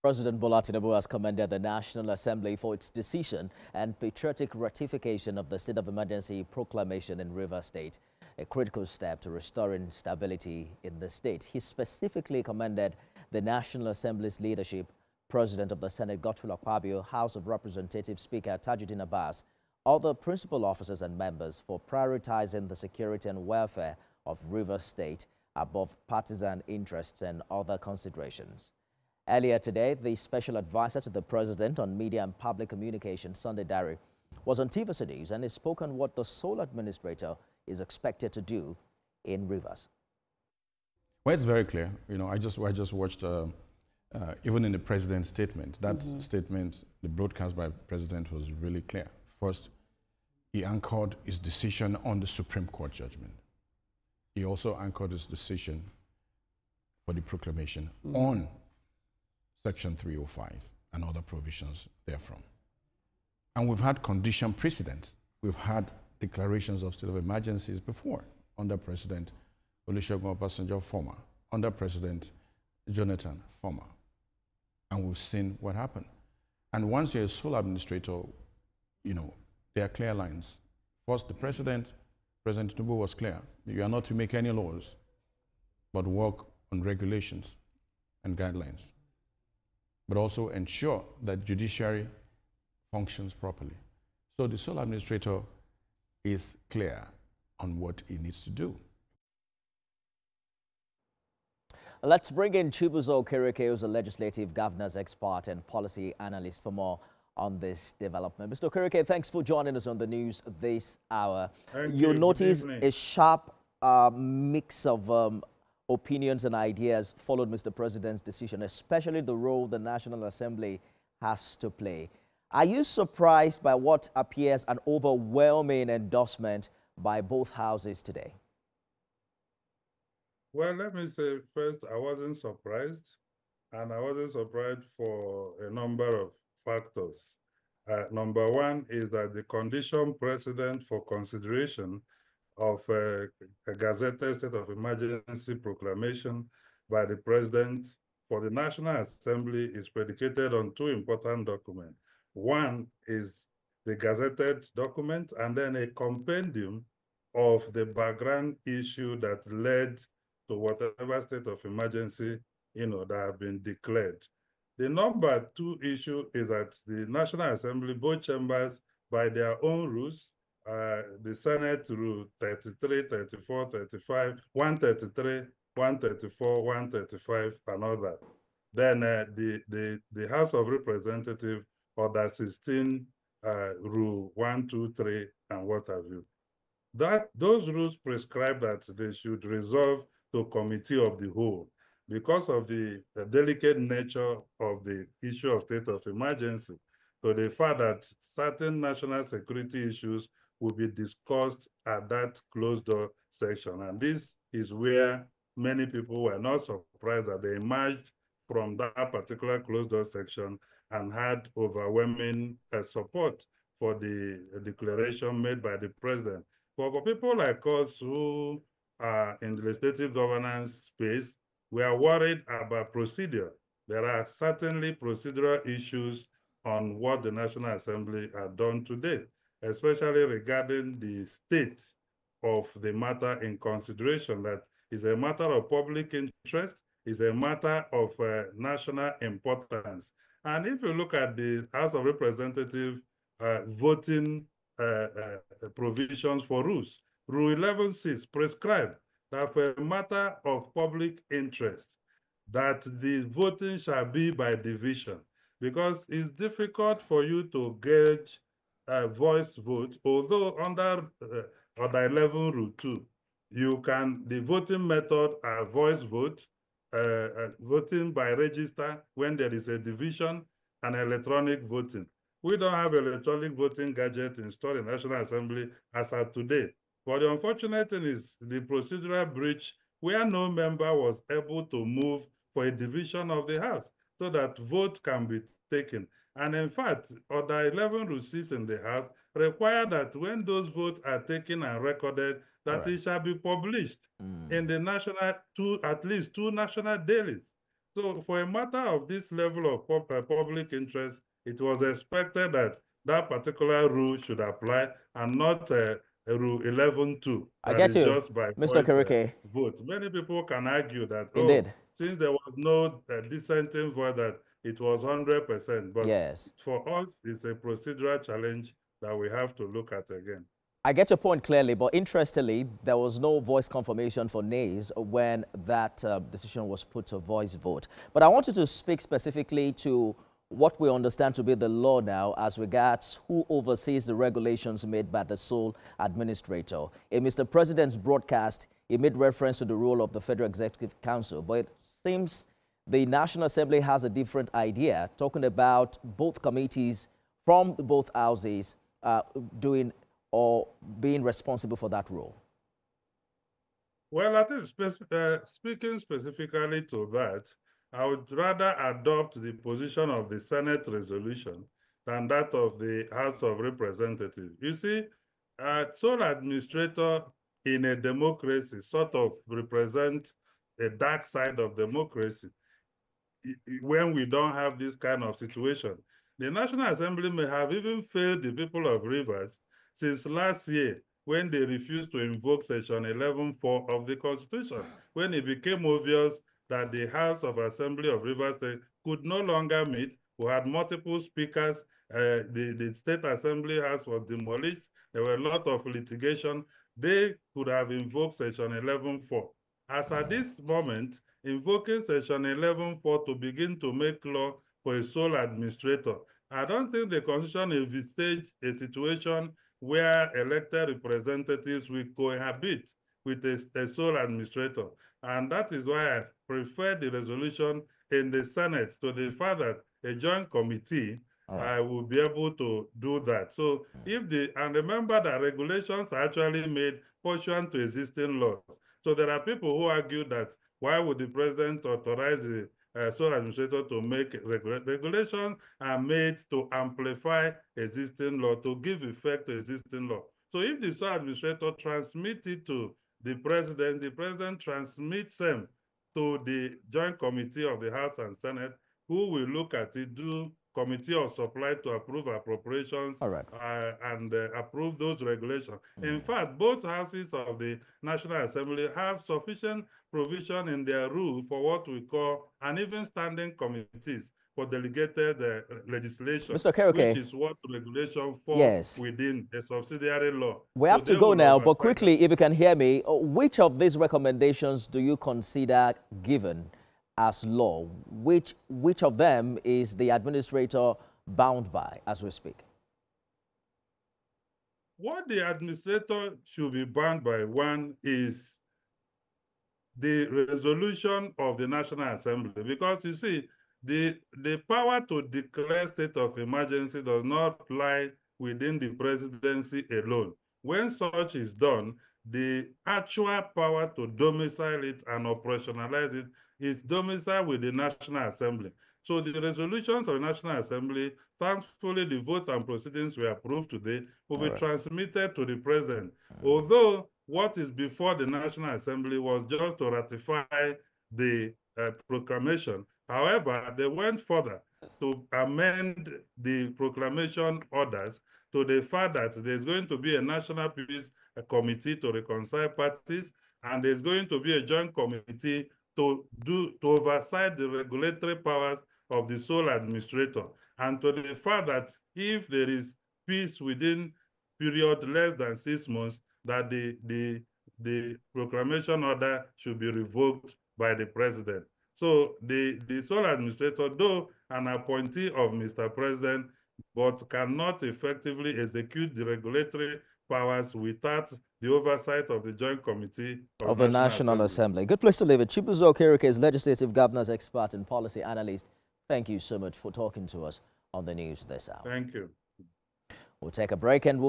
President Bola Tinubu has commended the National Assembly for its decision and patriotic ratification of the state of emergency proclamation in Rivers State, a critical step to restoring stability in the state. He specifically commended the National Assembly's leadership, President of the Senate Godswill Akpabio, House of Representatives Speaker Tajuddin Abbas, other principal officers and members for prioritizing the security and welfare of Rivers State above partisan interests and other considerations. Earlier today, the special advisor to the president on media and public communications, Sunday Dari, was on TVC News and has spoken what the sole administrator is expected to do in Rivers. Well, it's very clear. You know, I just watched, even in the president's statement, that statement, the broadcast by the president was really clear. First, he anchored his decision on the Supreme Court judgment. He also anchored his decision for the proclamation on Section 305 and other provisions therefrom. And we've had condition precedent. We've had declarations of state of emergencies before, under President Olusegun Obasanjo, former, under President Jonathan, former. And we've seen what happened. And once you're a sole administrator, you know, there are clear lines. First, the President Tinubu was clear. You are not to make any laws, but work on regulations and guidelines, but also ensure that judiciary functions properly. So the sole administrator is clear on what he needs to do. Let's bring in Chibuzo Okereke, who's a legislative governance expert and policy analyst, for more on this development. Mr. Okereke, thanks for joining us on the news this hour. You'll notice a sharp mix of opinions and ideas followed Mr. President's decision, especially the role the National Assembly has to play. Are you surprised by what appears an overwhelming endorsement by both houses today? Well, let me say first, I wasn't surprised, and I wasn't surprised for a number of factors. Number one is that the condition precedent for consideration of a gazetted state of emergency proclamation by the president for the National Assembly is predicated on two important documents. One is the gazetted document, and then a compendium of the background issue that led to whatever state of emergency, you know, that have been declared. The number two issue is that the National Assembly, both chambers, by their own rules, the Senate Rule 33, 34, 35, 133, 134, 135, and all that. Then the House of Representatives, Order 16, Rule 1, 2, 3, and what have you. Those rules prescribe that they should resolve to committee of the whole because of the delicate nature of the issue of state of emergency. So the fact that certain national security issues will be discussed at that closed door section. And this is where many people were not surprised that they emerged from that particular closed door section and had overwhelming support for the declaration made by the president. But for people like us who are in the legislative governance space, we are worried about procedure. There are certainly procedural issues on what the National Assembly has done today, especially regarding the state of the matter in consideration, that is a matter of public interest, is a matter of national importance. And if you look at the House of Representatives voting provisions for rules, Rule 11.6 prescribes that for a matter of public interest, that the voting shall be by division, because it's difficult for you to gauge a voice vote, although under Order 11 Rule 2, the voting method are voice vote, voting by register when there is a division, and electronic voting. We don't have electronic voting gadget installed in National Assembly as of today. But the unfortunate thing is the procedural breach where no member was able to move for a division of the House so that vote can be taken. And in fact, Order 11 Rule 6 in the House require that when those votes are taken and recorded, that it shall be published in the at least two national dailies. So for a matter of this level of public interest, it was expected that that particular rule should apply and not Rule 11.2, I that get is you, just by Mr. voice Kirike. vote. Many people can argue that, oh, Indeed. since there was no dissenting vote, that it was 100%. But Yes. for us, it's a procedural challenge that we have to look at again. I get your point clearly, but interestingly, there was no voice confirmation for nays when that decision was put to voice vote. But I wanted to speak specifically to what we understand to be the law now as regards who oversees the regulations made by the sole administrator. In Mr. President's broadcast, he made reference to the role of the Federal Executive Council, but it seems the National Assembly has a different idea, talking about both committees from both houses doing or being responsible for that role? Well, I think speaking specifically to that, I would rather adopt the position of the Senate resolution than that of the House of Representatives. You see, sole administrator in a democracy sort of represent a dark side of democracy when we don't have this kind of situation. The National Assembly may have even failed the people of Rivers since last year when they refused to invoke Section 11.4 of the Constitution, when it became obvious that the House of Assembly of Rivers State could no longer meet. We had multiple speakers. The State Assembly House was demolished. There were a lot of litigation. They could have invoked Section 11.4. As at this moment, invoking Section 11.4 to begin to make law for a sole administrator, I don't think the Constitution envisaged a situation where elected representatives will cohabit with a sole administrator. And that is why I prefer the resolution in the Senate to the fact that a joint committee I will be able to do that. So and remember that regulations are actually made pursuant to existing laws. So there are people who argue that why would the president authorize the sole administrator to make regulations are made to amplify existing law, to give effect to existing law. So if the sole administrator transmits it to the president transmits them to the joint committee of the House and Senate, who will look at it, do committee of supply to approve appropriations and approve those regulations. In fact, both houses of the National Assembly have sufficient provision in their rule for what we call an even standing committees for delegated legislation, Mr. Keroke, which is what regulation falls yes, within a subsidiary law. We have to go now, but quickly, if you can hear me, which of these recommendations do you consider given as law? Which of them is the administrator bound by as we speak? What the administrator should be bound by, one, is the resolution of the National Assembly. Because you see, the power to declare state of emergency does not lie within the presidency alone. When such is done, the actual power to domicile it and operationalize it is domiciled with the National Assembly. So the resolutions of the National Assembly, thankfully the vote and proceedings we approved today, will be transmitted to the president. Although what is before the National Assembly was just to ratify the proclamation. However, they went further to amend the proclamation orders to the fact that there's going to be a National Peace Committee to reconcile parties, and there's going to be a joint committee to oversight the regulatory powers of the sole administrator, and to the fact that if there is peace within period less than 6 months, that the proclamation order should be revoked by the president. So the sole administrator, though an appointee of Mr. President, but cannot effectively execute the regulatory powers without the oversight of the Joint Committee of the National Assembly. Good place to leave it. Chibuzo Okereke is legislative governance expert and policy analyst. Thank you so much for talking to us on the news this hour. Thank you. We'll take a break and we'll be